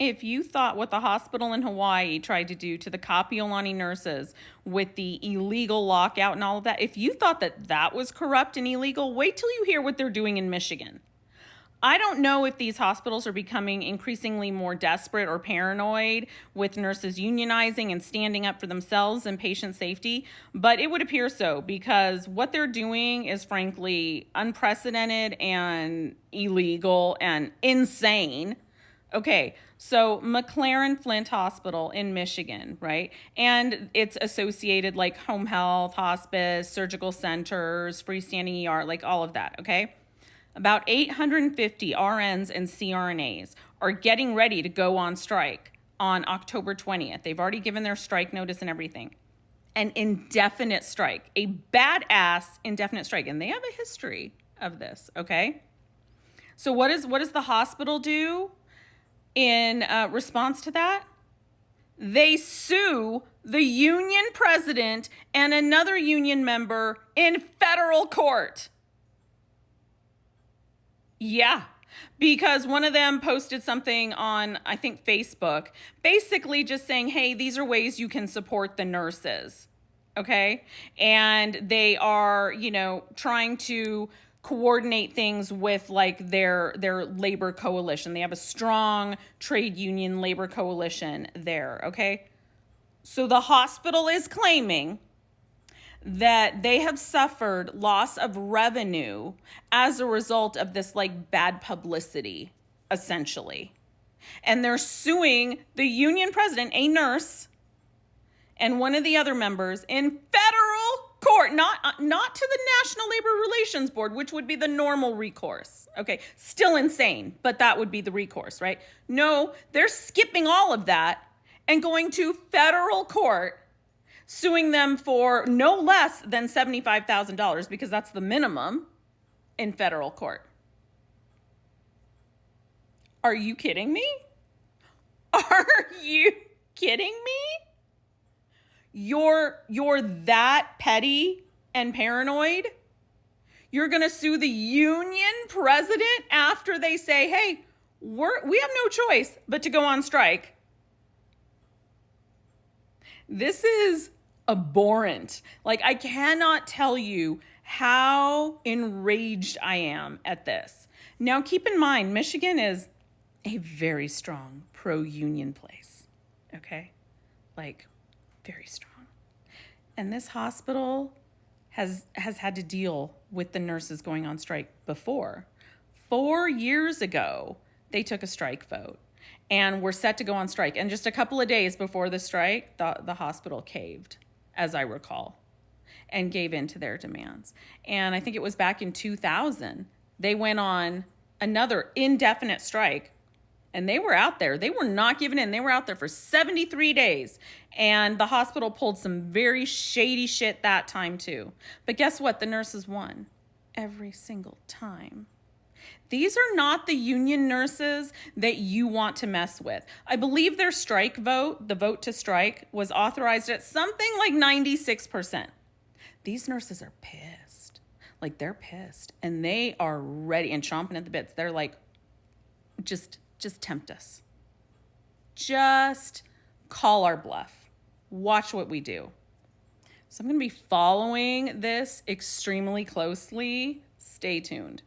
If you thought what the hospital in Hawaii tried to do to the Kapiolani nurses with the illegal lockout and all of that, if you thought that that was corrupt and illegal, wait till you hear what they're doing in Michigan. I don't know if these hospitals are becoming increasingly more desperate or paranoid with nurses unionizing and standing up for themselves and patient safety, but it would appear so because what they're doing is frankly unprecedented and illegal and insane. Okay, so McLaren Flint Hospital in Michigan, right? And it's associated like home health, hospice, surgical centers, freestanding ER, like all of that, okay? About 850 RNs and CRNAs are getting ready to go on strike on October 20th. They've already given their strike notice and everything. An indefinite strike, a badass indefinite strike. And they have a history of this, okay? So what does the hospital do in response to that? They sue the union president and another union member in federal court. Yeah, because one of them posted something on, I think, Facebook, basically just saying, hey, these are ways you can support the nurses, okay? And they are, trying to coordinate things with like their labor coalition. They have a strong trade union labor coalition there, okay? So the hospital is claiming that they have suffered loss of revenue as a result of this like bad publicity, essentially. And they're suing the union president, a nurse, and one of the other members in federal court, not to the National Labor Relations Board, which would be the normal recourse. Okay, still insane, but that would be the recourse, right? No, they're skipping all of that and going to federal court, suing them for no less than $75,000 because that's the minimum in federal court. Are you kidding me? Are you kidding me? You're that petty and paranoid? You're going to sue the union president after they say, hey, we have no choice but to go on strike. This is abhorrent. Like, I cannot tell you how enraged I am at this. Now, keep in mind, Michigan is a very strong pro-union place, okay? Like, very strong. And this hospital has had to deal with the nurses going on strike before. 4 years ago, they took a strike vote and were set to go on strike. And just a couple of days before the strike, the hospital caved, as I recall, and gave in to their demands. And I think it was back in 2000, they went on another indefinite strike. And they were out there. They were not giving in. They were out there for 73 days. And the hospital pulled some very shady shit that time too. But guess what? The nurses won every single time. These are not the union nurses that you want to mess with. I believe their strike vote, the vote to strike, was authorized at something like 96%. These nurses are pissed. Like, they're pissed. And they are ready and chomping at the bits. They're like, just tempt us. Just call our bluff. Watch what we do. So I'm going to be following this extremely closely. Stay tuned.